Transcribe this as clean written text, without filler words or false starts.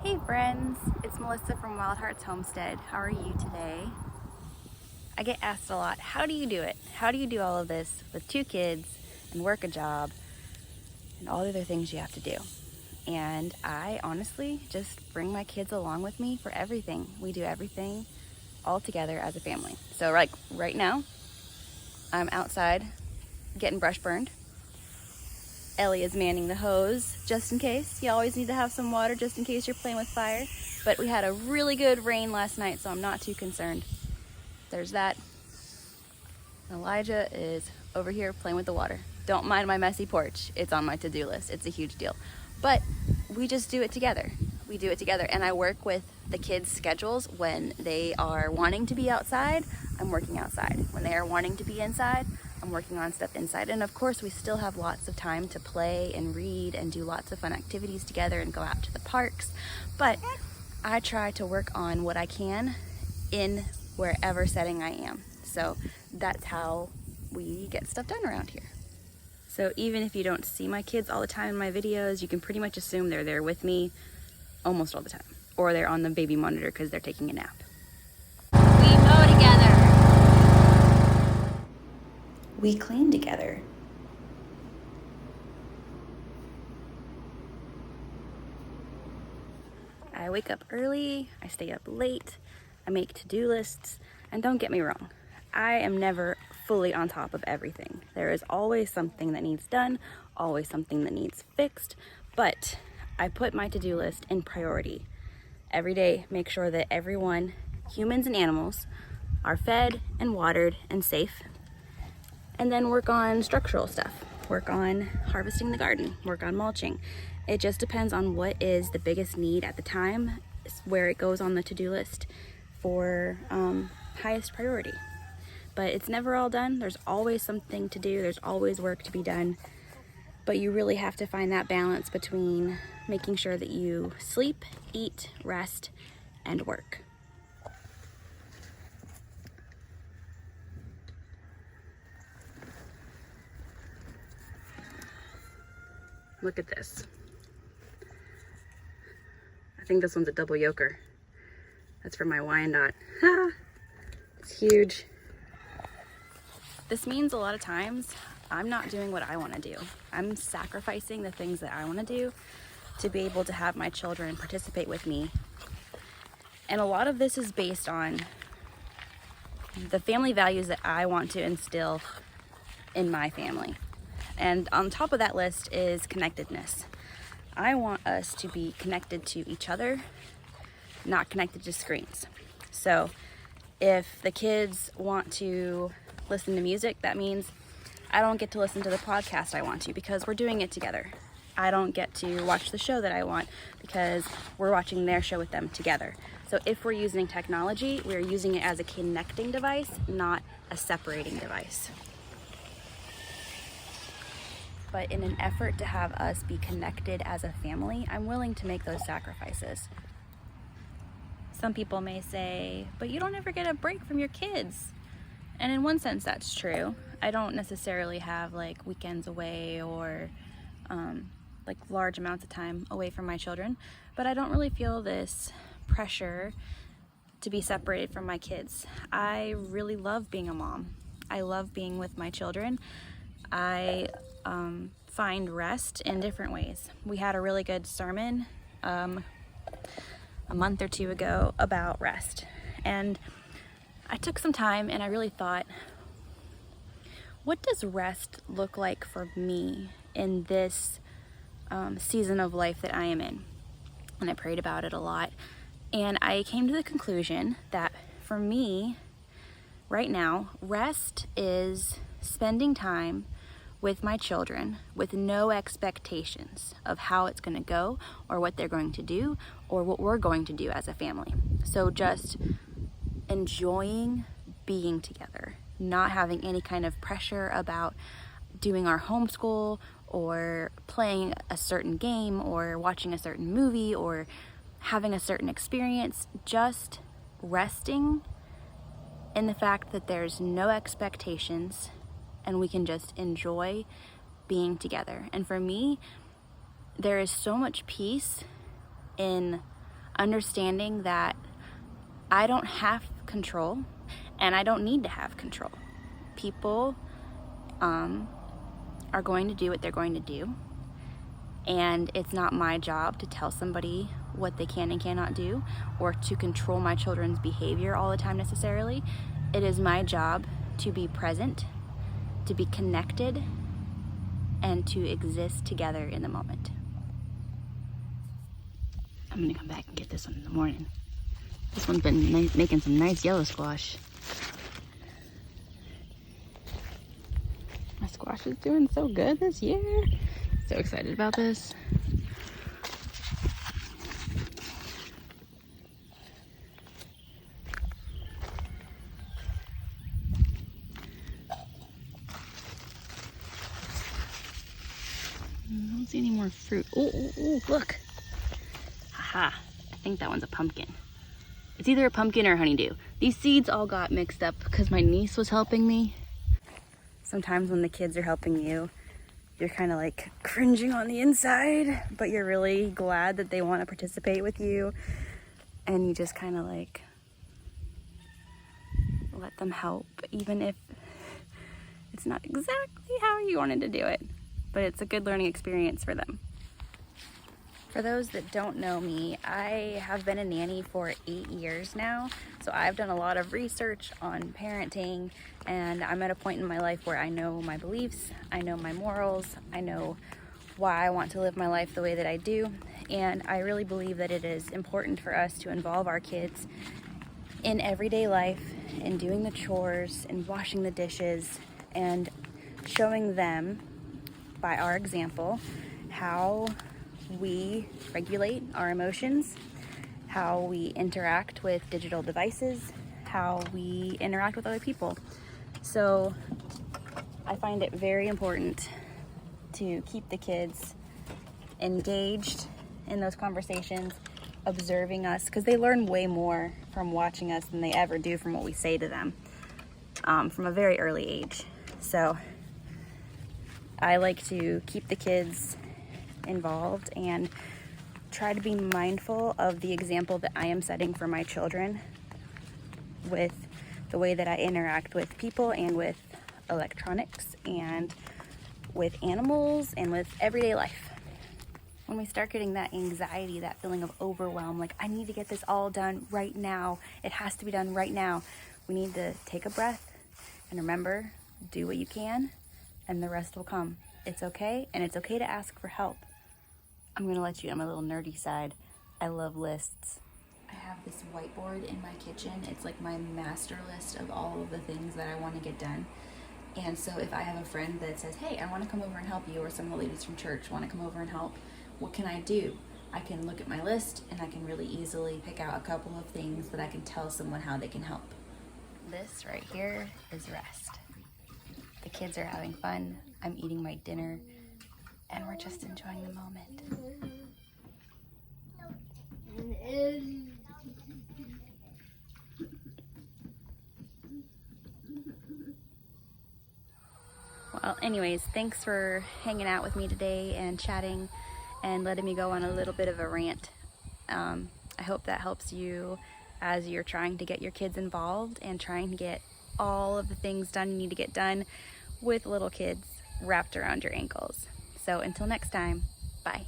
Hey friends, it's Melissa from Wild Hearts Homestead. How are you today? I get asked a lot, how do you do it? How do you do all of this with 2 kids and work a job and all the other things you have to do? And I honestly just bring my kids along with me for everything. We do everything all together as a family. So like right now, I'm outside getting brush burned. Ellie is manning the hose just in case. You always need to have some water just in case you're playing with fire. But we had a really good rain last night, so I'm not too concerned. There's that. Elijah is over here playing with the water. Don't mind my messy porch. It's on my to-do list. It's a huge deal. But we just do it together. We do it together. And I work with the kids' schedules. When they are wanting to be outside, I'm working outside. When they are wanting to be inside, I'm working on stuff inside. And of course, we still have lots of time to play and read and do lots of fun activities together and go out to the parks. But I try to work on what I can in wherever setting I am. So that's how we get stuff done around here. So even if you don't see my kids all the time in my videos, you can pretty much assume they're there with me almost all the time. Or they're on the baby monitor because they're taking a nap. We mow together. We clean together. I wake up early, I stay up late, I make to-do lists, and don't get me wrong, I am never fully on top of everything. There is always something that needs done, always something that needs fixed, but I put my to-do list in priority. Every day, make sure that everyone, humans and animals, are fed and watered and safe, and then work on structural stuff. Work on harvesting the garden, work on mulching. It just depends on what is the biggest need at the time, where it goes on the to-do list for highest priority. But it's never all done. There's always something to do. There's always work to be done. But you really have to find that balance between making sure that you sleep, eat, rest, and work. Look at this. I think this one's a double yoker. That's for my Wyandotte. It's huge. This means a lot of times I'm not doing what I want to do. I'm sacrificing the things that I want to do to be able to have my children participate with me. And a lot of this is based on the family values that I want to instill in my family. And on top of that list is connectedness. I want us to be connected to each other, not connected to screens. So if the kids want to listen to music, that means I don't get to listen to the podcast I want to because we're doing it together. I don't get to watch the show that I want because we're watching their show with them together. So if we're using technology, we're using it as a connecting device, not a separating device. But in an effort to have us be connected as a family, I'm willing to make those sacrifices. Some people may say, but you don't ever get a break from your kids. And in one sense, that's true. I don't necessarily have like weekends away or like large amounts of time away from my children, but I don't really feel this pressure to be separated from my kids. I really love being a mom. I love being with my children. I find rest in different ways. We had a really good sermon a month or 2 ago about rest. And I took some time and I really thought, what does rest look like for me in this season of life that I am in? And I prayed about it a lot. And I came to the conclusion that for me, right now, rest is spending time with my children with no expectations of how it's going to go or what they're going to do or what we're going to do as a family. So just enjoying being together, not having any kind of pressure about doing our homeschool or playing a certain game or watching a certain movie or having a certain experience, just resting in the fact that there's no expectations and we can just enjoy being together. And for me, there is so much peace in understanding that I don't have control and I don't need to have control. People are going to do what they're going to do, and it's not my job to tell somebody what they can and cannot do or to control my children's behavior all the time necessarily. It is my job to be present, to be connected, and to exist together in the moment. I'm gonna come back and get this one in the morning. This one's been making some nice yellow squash. My squash is doing so good this year. So excited about this. I don't see any more fruit. Oh, look. Haha, I think that one's a pumpkin. It's either a pumpkin or a honeydew. These seeds all got mixed up because my niece was helping me. Sometimes when the kids are helping you, you're kind of like cringing on the inside, but you're really glad that they want to participate with you. And you just kind of like let them help, even if it's not exactly how you wanted to do it. But it's a good learning experience for them. For those that don't know me, I have been a nanny for 8 years now. So I've done a lot of research on parenting, and I'm at a point in my life where I know my beliefs, I know my morals, I know why I want to live my life the way that I do. And I really believe that it is important for us to involve our kids in everyday life, in doing the chores, in washing the dishes, and showing them by our example how we regulate our emotions, how we interact with digital devices, how we interact with other people. So I find it very important to keep the kids engaged in those conversations, observing us, because they learn way more from watching us than they ever do from what we say to them from a very early age. So I like to keep the kids involved and try to be mindful of the example that I am setting for my children with the way that I interact with people and with electronics and with animals and with everyday life. When we start getting that anxiety, that feeling of overwhelm, like I need to get this all done right now, it has to be done right now, we need to take a breath and remember, do what you can and the rest will come. It's okay, and it's okay to ask for help. I'm gonna let you on my little nerdy side. I love lists. I have this whiteboard in my kitchen. It's like my master list of all of the things that I want to get done. And so if I have a friend that says, hey, I want to come over and help you, or some of the ladies from church want to come over and help, what can I do? I can look at my list and I can really easily pick out a couple of things that I can tell someone how they can help. This right here is rest. The kids are having fun. I'm eating my dinner and we're just enjoying the moment. Well, anyways, thanks for hanging out with me today and chatting and letting me go on a little bit of a rant. I hope that helps you as you're trying to get your kids involved and trying to get all of the things done you need to get done with little kids wrapped around your ankles. So until next time, bye.